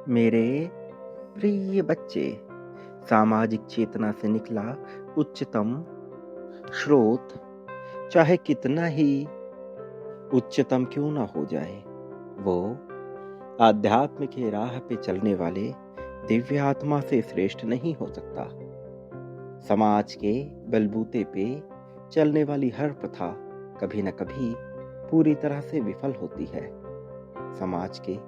मेरे प्रिय बच्चे, सामाजिक चेतना से निकला उच्चतम स्रोत चाहे कितना ही उच्चतम क्यों ना हो जाए, वो आध्यात्म के राह पे चलने वाले दिव्य आत्मा से श्रेष्ठ नहीं हो सकता। समाज के बलबूते पे चलने वाली हर प्रथा कभी न कभी पूरी तरह से विफल होती है। समाज के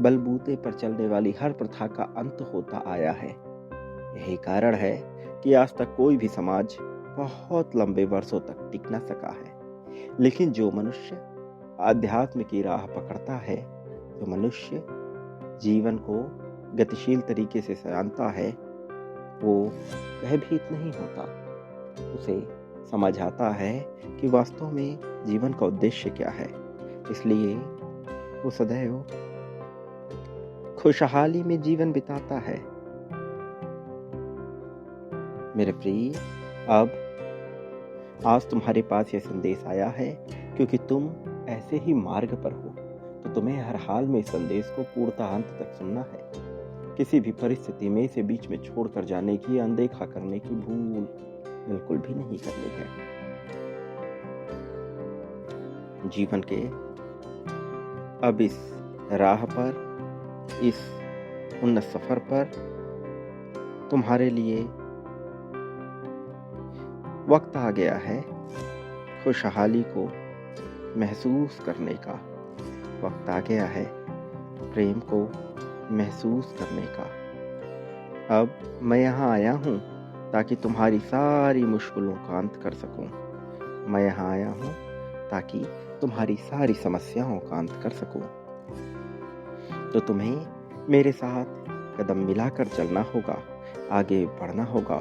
बलबूते पर चलने वाली हर प्रथा का अंत होता आया है। यही कारण है कि आज तक कोई भी समाज बहुत लंबे वर्षों तक टिक न सका है। लेकिन जो मनुष्य आध्यात्म की राह पकड़ता है, जो मनुष्य जीवन को गतिशील तरीके से जानता है, वो भयभीत नहीं होता। उसे समझ आता है कि वास्तव में जीवन का उद्देश्य क्या है। इसलिए वो सदैव खुशहाली में जीवन बिताता है। मेरे प्रिय, अब आज तुम्हारे पास यह संदेश आया है क्योंकि तुम ऐसे ही मार्ग पर हो, तो तुम्हें हर हाल में इस संदेश को पूर्णतः अंत तक सुनना है। किसी भी परिस्थिति में इसे बीच में छोड़कर जाने की, अनदेखा करने की भूल बिल्कुल भी नहीं करनी है। जीवन के अब इस राह पर, इस उन्नत सफर पर तुम्हारे लिए वक्त आ गया है खुशहाली को महसूस करने का। वक्त आ गया है प्रेम को महसूस करने का। अब मैं यहाँ आया हूँ ताकि तुम्हारी सारी मुश्किलों का अंत कर सकूँ। मैं यहाँ आया हूँ ताकि तुम्हारी सारी समस्याओं का अंत कर सकूँ। तो तुम्हें मेरे साथ कदम मिलाकर चलना होगा, आगे बढ़ना होगा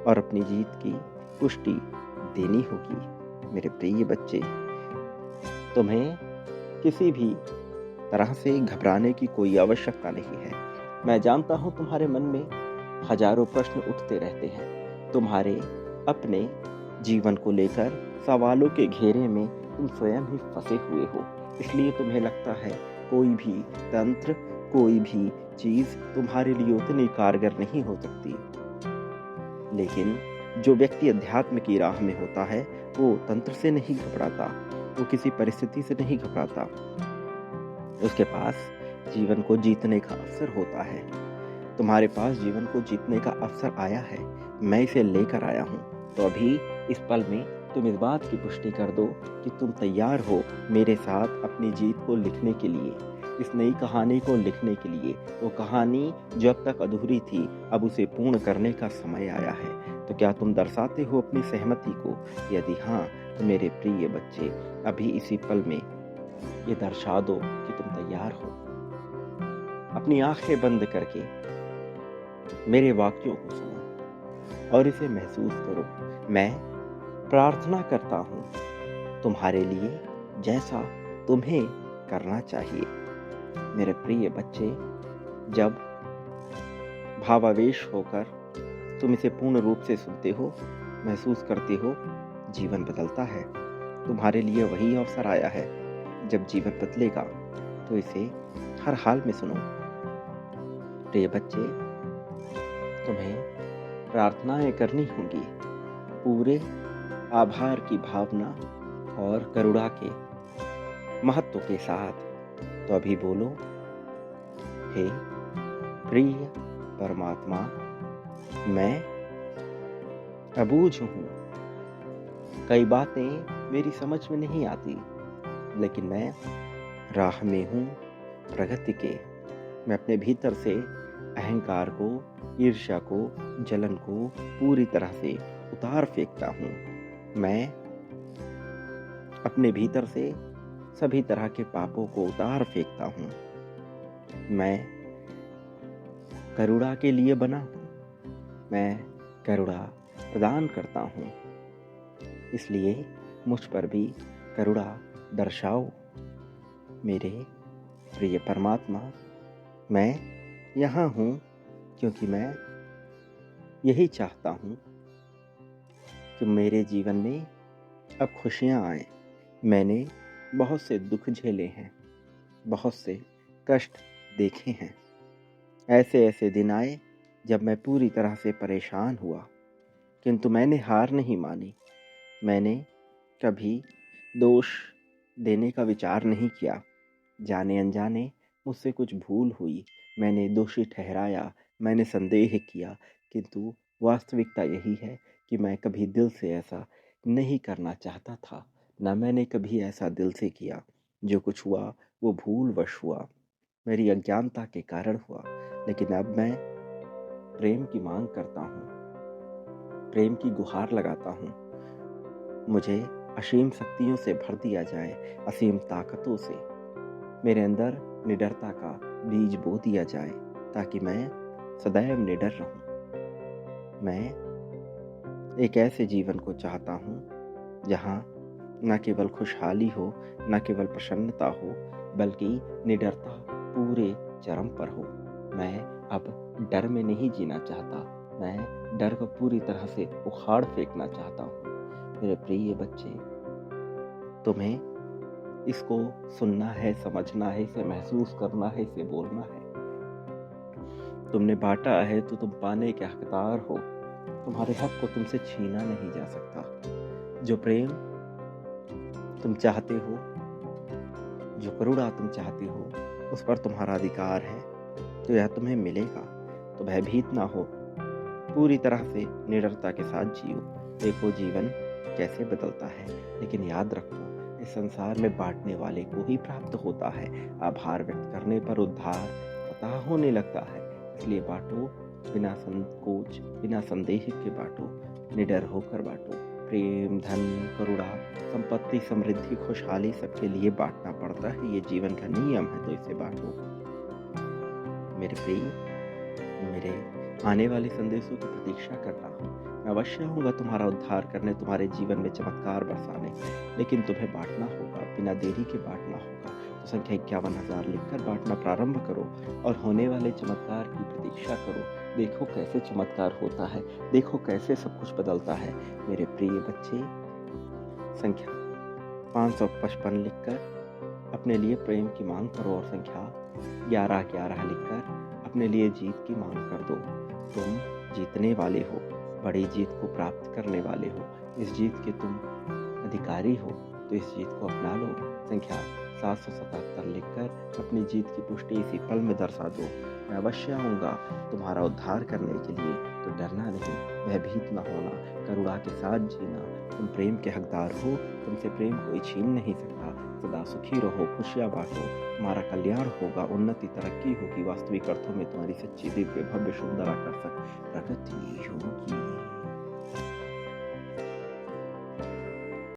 और अपनी जीत की पुष्टि देनी होगी। मेरे प्रिय बच्चे, तुम्हें किसी भी तरह से घबराने की कोई आवश्यकता नहीं है। मैं जानता हूं तुम्हारे मन में हजारों प्रश्न उठते रहते हैं। तुम्हारे अपने जीवन को लेकर सवालों के घेरे में तुम स्वयं ही फंसे हुए हो। इसलिए तुम्हें लगता है कोई भी तंत्र, कोई भी चीज तुम्हारे लिए उतनी कारगर नहीं हो सकती। लेकिन जो व्यक्ति अध्यात्म की राह में होता है, वो तंत्र से नहीं घबराता, वो किसी परिस्थिति से नहीं घबराता। उसके पास जीवन को जीतने का अवसर होता है। तुम्हारे पास जीवन को जीतने का अवसर आया है। मैं इसे लेकर आया हूँ। तो अभी इस पल में तुम इस बात की पुष्टि कर दो कि तुम तैयार हो मेरे साथ अपनी जीत को लिखने के लिए, इस नई कहानी को लिखने के लिए। वो कहानी जो अब तक अधूरी थी, अब उसे पूर्ण करने का समय आया है। तो क्या तुम दर्शाते हो अपनी सहमति को? यदि हाँ, तो मेरे प्रिय बच्चे, अभी इसी पल में ये दर्शा दो कि तुम तैयार हो। अपनी आंखें बंद करके मेरे वाक्यों को सुनो और इसे महसूस करो। मैं प्रार्थना करता हूँ तुम्हारे लिए जैसा तुम्हें करना चाहिए। मेरे प्रिय बच्चे, जब भावावेश होकर तुम इसे पूर्ण रूप से सुनते हो, महसूस करते हो, जीवन बदलता है। तुम्हारे लिए वही अवसर आया है। जब जीवन बदलेगा तो इसे हर हाल में सुनो। प्रिय बच्चे, तुम्हें प्रार्थनाएं करनी होंगी पूरे आभार की भावना और करुणा के महत्व के साथ। तो अभी बोलो, हे प्रिय परमात्मा, मैं अबूझ हूँ। कई बातें मेरी समझ में नहीं आती, लेकिन मैं राह में हूँ प्रगति के। मैं अपने भीतर से अहंकार को, ईर्ष्या को, जलन को पूरी तरह से उतार फेंकता हूँ। मैं अपने भीतर से सभी तरह के पापों को उतार फेंकता हूँ। मैं करुणा के लिए बना हूँ। मैं करुणा प्रदान करता हूँ। इसलिए मुझ पर भी करुणा दर्शाओ। मेरे प्रिय परमात्मा, मैं यहाँ हूँ क्योंकि मैं यही चाहता हूँ कि मेरे जीवन में अब खुशियाँ आए। मैंने बहुत से दुख झेले हैं, बहुत से कष्ट देखे हैं। ऐसे ऐसे दिन आए जब मैं पूरी तरह से परेशान हुआ, किंतु मैंने हार नहीं मानी। मैंने कभी दोष देने का विचार नहीं किया। जाने अनजाने मुझसे कुछ भूल हुई, मैंने दोषी ठहराया, मैंने संदेह किया, किंतु वास्तविकता यही है कि मैं कभी दिल से ऐसा नहीं करना चाहता था। न मैंने कभी ऐसा दिल से किया। जो कुछ हुआ वो भूलवश हुआ, मेरी अज्ञानता के कारण हुआ। लेकिन अब मैं प्रेम की मांग करता हूँ, प्रेम की गुहार लगाता हूँ। मुझे असीम शक्तियों से भर दिया जाए, असीम ताकतों से। मेरे अंदर निडरता का बीज बो दिया जाए, ताकि मैं सदैव निडर रहूं। मैं एक ऐसे जीवन को चाहता हूं जहां न केवल खुशहाली हो, न केवल प्रसन्नता हो, बल्कि निडरता पूरे चरम पर हो। मैं अब डर में नहीं जीना चाहता, मैं डर को पूरी तरह से उखाड़ फेंकना चाहता हूँ। मेरे प्रिय बच्चे, तुम्हें इसको सुनना है, समझना है, इसे महसूस करना है, इसे बोलना है। तुमने बांटा है तो तुम पाने के हकदार हो। तुम्हारे हक को तुमसे छीना नहीं जा सकता। जो प्रेम तुम चाहते हो, जो करुणा तुम चाहते हो, उस पर तुम्हारा अधिकार है। तो यह तुम्हें मिलेगा। तो भयभीत ना हो, पूरी तरह से निडरता के साथ जियो। देखो जीवन कैसे बदलता है। लेकिन याद रखो, इस संसार में बांटने वाले को ही प्राप्त होता है। आभार व्यक्त करने पर उद्धार स्वतः होने लगता है। इसलिए बांटो, बिना संकोच, बिना संदेह के बांटो, निडर होकर बांटो। प्रेम, धन, करुणा, संपत्ति, समृद्धि, खुशहाली सबके लिए बांटना पड़ता है। ये जीवन का नियम है, तो इसे बांटो। मेरे प्रिय, मेरे आने वाले संदेशों की प्रतीक्षा करना। मैं अवश्य आऊँगा तुम्हारा उद्धार करने, तुम्हारे जीवन में चमत्कार बरसाने। लेकिन तुम्हें बांटना होगा, बिना देरी के बांटना होगा। तो संख्या 51,000 लिखकर बांटना प्रारंभ करो और होने वाले चमत्कार की प्रतीक्षा करो। देखो कैसे चमत्कार होता है, देखो कैसे सब कुछ बदलता है। मेरे प्रिय बच्चे, संख्या 555 लिखकर अपने लिए प्रेम की मांग करो और संख्या 1111 लिखकर अपने लिए जीत की मांग कर दो। तुम जीतने वाले हो, बड़ी जीत को प्राप्त करने वाले हो। इस जीत के तुम अधिकारी हो, तो इस जीत को अपना लो। संख्या 777 लिखकर अपनी जीत की पुष्टि इसी पल में दर्शा दो। मैं अवश्य आऊँगा तुम्हारा उद्धार करने के लिए। तो डरना नहीं, भयभीत न होना, करुणा के साथ जीना। तुम प्रेम के हकदार हो, तुमसे प्रेम कोई छीन नहीं सकता। सदा सुखी रहो, खुशियाँ बांटो, तुम्हारा कल्याण होगा, उन्नति, तरक्की होगी। वास्तविक अर्थों में तुम्हारी सच्ची, दिव्य, भव्य, सुंदर, आकर्षक प्रगति होगी।